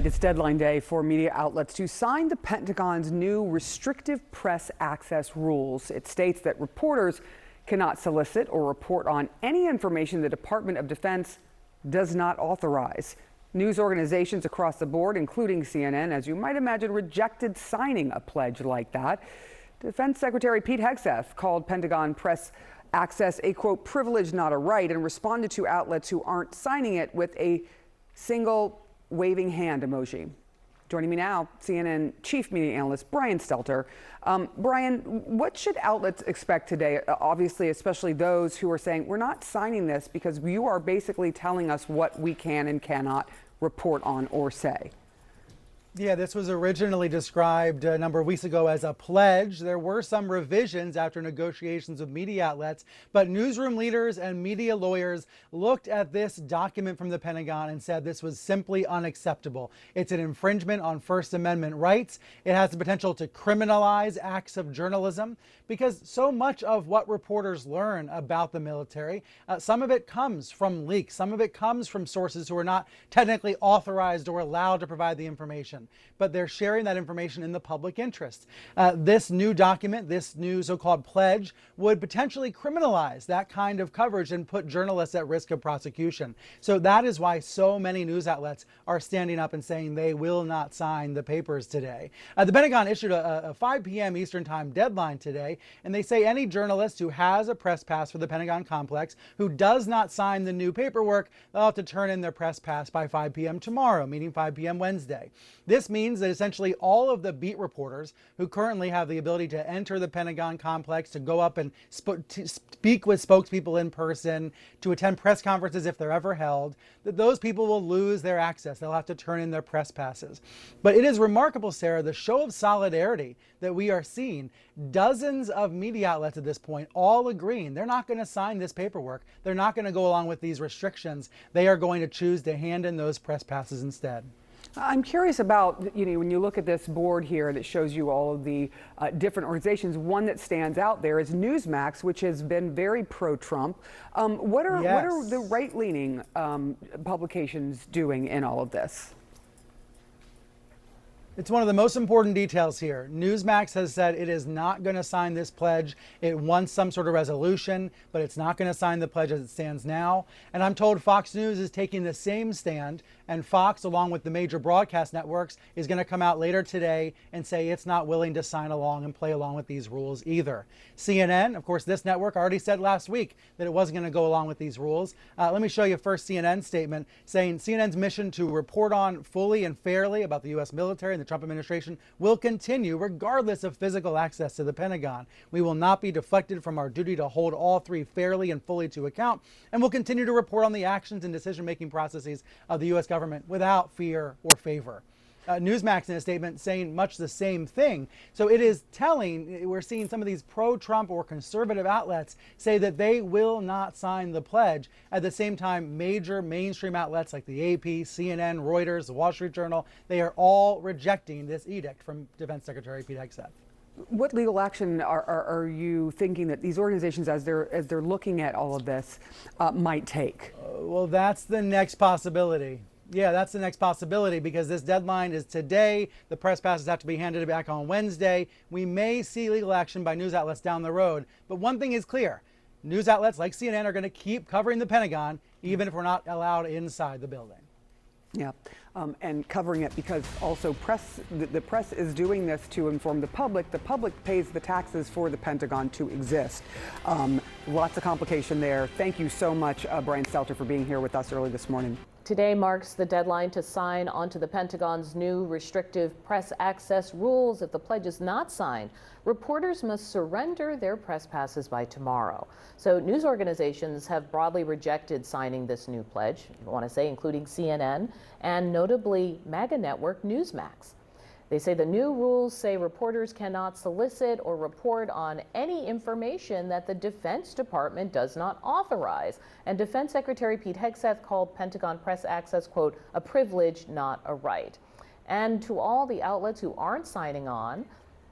It's deadline day for media outlets to sign the Pentagon's new restrictive press access rules. It states that reporters cannot solicit or report on any information the Department of Defense does not authorize. News organizations across the board, including CNN, as you might imagine, rejected signing a pledge like that. Defense Secretary Pete Hegseth called Pentagon press access a, quote, privilege, not a right, and responded to outlets who aren't signing it with a single waving hand emoji. Joining me now, CNN chief media analyst Brian Stelter. Brian, what should outlets expect today? Obviously, especially those who are saying, we're not signing this because you are basically telling us what we can and cannot report on or say. Yeah, this was originally described a number of weeks ago as a pledge. There were some revisions after negotiations with media outlets, but newsroom leaders and media lawyers looked at this document from the Pentagon and said this was simply unacceptable. It's an infringement on First Amendment rights. It has the potential to criminalize acts of journalism because so much of what reporters learn about the military, some of it comes from leaks. Some of it comes from sources who are not technically authorized or allowed to provide the information, but they're sharing that information in the public interest. This new document, this new so-called pledge, would potentially criminalize that kind of coverage and put journalists at risk of prosecution. So that is why so many news outlets are standing up and saying they will not sign the papers today. The Pentagon issued a 5 p.m. Eastern Time deadline today, and they say any journalist who has a press pass for the Pentagon complex who does not sign the new paperwork, they'll have to turn in their press pass by 5 p.m. tomorrow, meaning 5 p.m. Wednesday. This means that essentially all of the beat reporters who currently have the ability to enter the Pentagon complex, to go up and speak with spokespeople in person, to attend press conferences if they're ever held, that those people will lose their access. They'll have to turn in their press passes. But it is remarkable, Sarah, the show of solidarity that we are seeing. Dozens of media outlets at this point all agreeing they're not going to sign this paperwork. They're not going to go along with these restrictions. They are going to choose to hand in those press passes instead. I'm curious about, when you look at this board here that shows you all of the different organizations, one that stands out there is Newsmax, which has been very pro-Trump. What are the right-leaning publications doing in all of this? It's one of the most important details here. Newsmax has said it is not going to sign this pledge. It wants some sort of resolution, but it's not going to sign the pledge as it stands now. And I'm told Fox News is taking the same stand, and Fox, along with the major broadcast networks, is going to come out later today and say it's not willing to sign along and play along with these rules either. CNN, of course, this network already said last week that it wasn't going to go along with these rules. Let me show you first CNN statement saying CNN's mission to report on fully and fairly about the U.S. military and the Trump administration will continue regardless of physical access to the Pentagon. We will not be deflected from our duty to hold all three fairly and fully to account, and will continue to report on the actions and decision-making processes of the U.S. government without fear or favor. Newsmax in a statement saying much the same thing. So it is telling, we're seeing some of these pro-Trump or conservative outlets say that they will not sign the pledge. At the same time, major mainstream outlets like the AP, CNN, Reuters, the Wall Street Journal, they are all rejecting this edict from Defense Secretary Pete Hegseth. What legal action are you thinking that these organizations, as they're looking at all of this, might take? Well, that's the next possibility. Yeah, that's the next possibility because this deadline is today. The press passes have to be handed back on Wednesday. We may see legal action by news outlets down the road. But one thing is clear. News outlets like CNN are going to keep covering the Pentagon even if we're not allowed inside the building. Yeah, and covering it because also the press is doing this to inform the public. The public pays the taxes for the Pentagon to exist. Lots of complication there. Thank you so much, Brian Stelter, for being here with us early this morning. Today marks the deadline to sign onto the Pentagon's new restrictive press access rules. If the pledge is not signed, reporters must surrender their press passes by tomorrow. So news organizations have broadly rejected signing this new pledge, I want to say, including CNN and notably MAGA network Newsmax. They say the new rules say reporters cannot solicit or report on any information that the Defense Department does not authorize. And Defense Secretary Pete Hegseth called Pentagon press access, quote, a privilege, not a right. And to all the outlets who aren't signing on,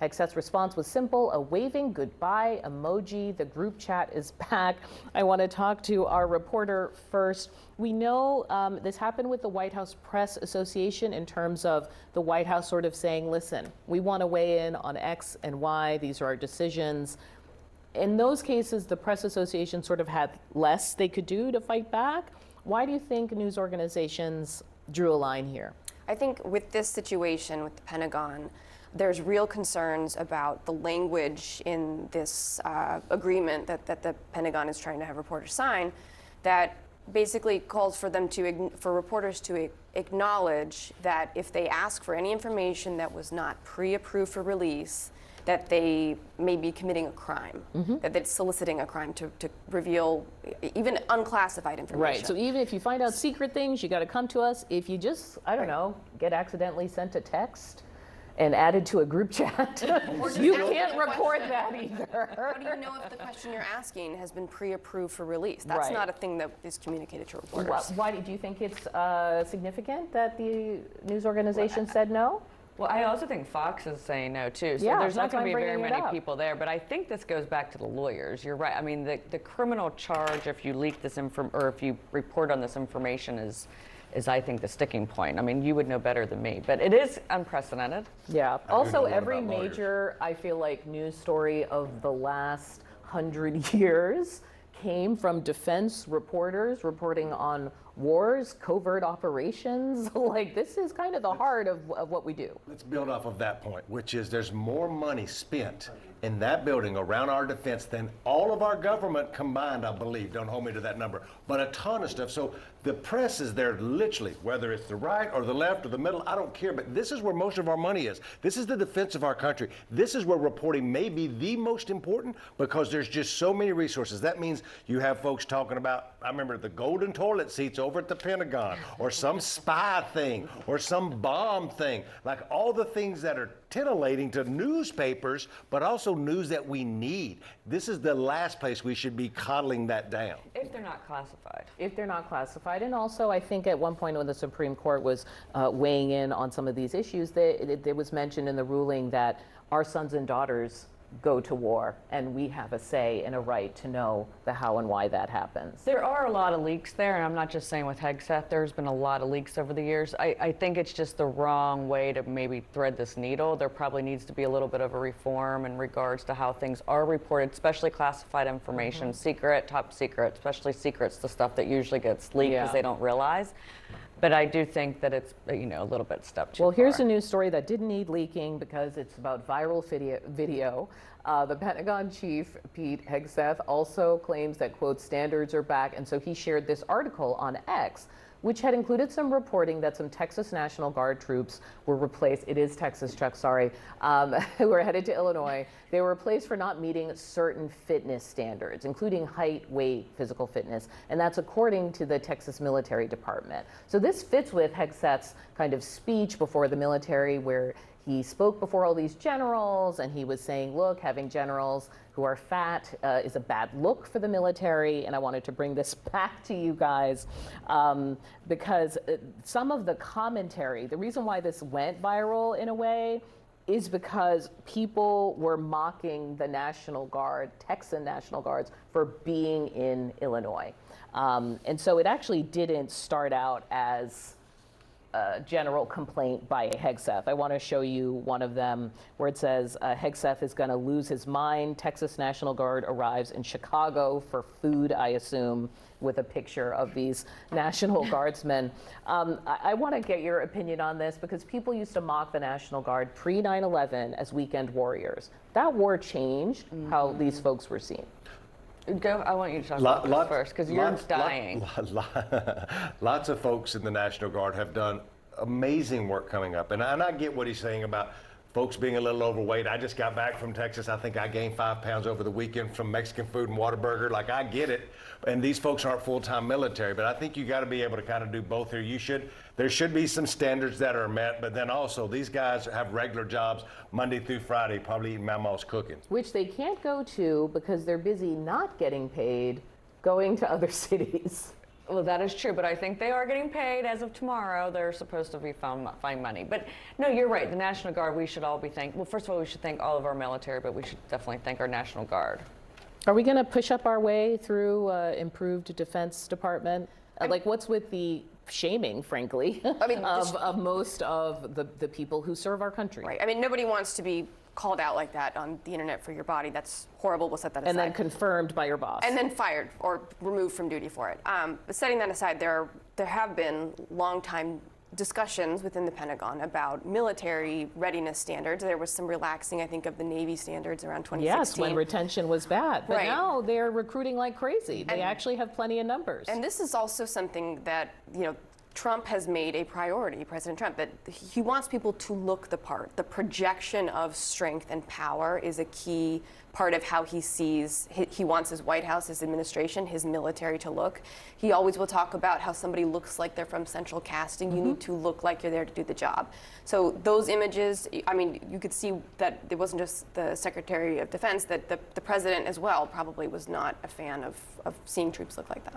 Hegseth's response was simple, a waving goodbye emoji. The group chat is back. I want to talk to our reporter first. We know this happened with the White House Press Association in terms of the White House sort of saying, listen, we want to weigh in on X and Y. These are our decisions. In those cases, the Press Association sort of had less they could do to fight back. Why do you think news organizations drew a line here? I think with this situation with the Pentagon, there's real concerns about the language in this agreement that the Pentagon is trying to have reporters sign that basically calls for them for reporters to acknowledge that if they ask for any information that was not pre-approved for release, that they may be committing a crime, that it's soliciting a crime to reveal even unclassified information. Right, so even if you find out secret things, you got to come to us. If you just, I don't know, get accidentally sent a text and added to a group chat, you can't report that either. How do you know if the question you're asking has been pre-approved for release? That's Right. not a thing that is communicated to reporters. Why do you think it's significant that the news organization said no? Well, I also think Fox is saying no, too. So Yeah, there's not that's going why to I'm be very bringing it many up. people there. But I think this goes back to the lawyers. You're right. I mean, the criminal charge, if you leak this or if you report on this information is I think, the sticking point. I mean, you would know better than me. But it is unprecedented. Yeah. know Also, a lot every about lawyers. major, I feel like, news story of the last 100 years came from defense reporters reporting on wars, covert operations. Like, this is kind of the heart of what we do. Let's build off of that point, which is there's more money spent in that building around our defense than all of our government combined, I believe. Don't hold me to that number, but a ton of stuff. So the press is there literally, whether it's the right or the left or the middle, I don't care, but this is where most of our money is. This is the defense of our country. This is where reporting may be the most important because there's just so many resources. That means you have folks talking about, I remember the golden toilet seats over at the Pentagon, or some spy thing, or some bomb thing, like all the things that are titillating to newspapers, but also news that we need. This is the last place we should be coddling that down. If they're not classified. If they're not classified. And also, I think at one point when the Supreme Court was weighing in on some of these issues, there was mentioned in the ruling that our sons and daughters go to war, and we have a say and a right to know the how and why that happens. There are a lot of leaks there, and I'm not just saying with Hegseth, there's been a lot of leaks over the years. I think it's just the wrong way to maybe thread this needle. There probably needs to be a little bit of a reform in regards to how things are reported, especially classified information, secret, top secret, especially secrets, the stuff that usually gets leaked because they don't realize. But I do think that it's, a little bit step too Well, here's far. a news story that didn't need leaking because it's about viral video. The Pentagon chief, Pete Hegseth, also claims that, quote, standards are back. And so he shared this article on X, which had included some reporting that some Texas National Guard troops were replaced. It is Texas, Chuck, sorry, who were headed to Illinois. They were replaced for not meeting certain fitness standards, including height, weight, physical fitness. And that's according to the Texas Military Department. So this fits with Hegseth's kind of speech before the military, where he spoke before all these generals, and he was saying, look, having generals who are fat is a bad look for the military. And I wanted to bring this back to you guys because some of the commentary, the reason why this went viral in a way, is because people were mocking the National Guard, Texan National Guards, for being in Illinois. And so it actually didn't start out as a general complaint by Hegseth. I want to show you one of them where it says Hegseth is going to lose his mind. Texas National Guard arrives in Chicago for food, I assume, with a picture of these National Guardsmen. I want to get your opinion on this because people used to mock the National Guard pre 9/11 as weekend warriors. That war changed how these folks were seen. Go. I want you to talk about this first because you're dying. Lots of folks in the National Guard have done amazing work coming up. And I get what he's saying about folks being a little overweight. I just got back from Texas. I think I gained 5 pounds over the weekend from Mexican food and Whataburger. Like, I get it. And these folks aren't full-time military, but I think you got to be able to kind of do both here. There should be some standards that are met, but then also these guys have regular jobs Monday through Friday, probably eating Mama's cooking. Which they can't go to because they're busy not getting paid, going to other cities. Well, that is true, but I think they are getting paid as of tomorrow. They're supposed to be find money. But no, you're right. The National Guard, we should all be well, first of all, we should thank all of our military, but we should definitely thank our National Guard. Are we going to push up our way through improved Defense Department? Like, what's with the shaming, frankly, of most of the people who serve our country? Right. I mean, nobody wants to be called out like that on the internet for your body. That's horrible. We'll set that aside. And then confirmed by your boss. And then fired or removed from duty for it. But setting that aside, there have been long-time discussions within the Pentagon about military readiness standards. There was some relaxing, I think, of the Navy standards around 2016. Yes, when retention was bad. But Right. now they're recruiting like crazy. They actually have plenty of numbers. And this is also something that, Trump has made a priority, President Trump, that he wants people to look the part. The projection of strength and power is a key part of how he sees, he wants his White House, his administration, his military to look. He always will talk about how somebody looks like they're from central casting. You need to look like you're there to do the job. So those images, I mean, you could see that it wasn't just the Secretary of Defense, that the President as well probably was not a fan of seeing troops look like that.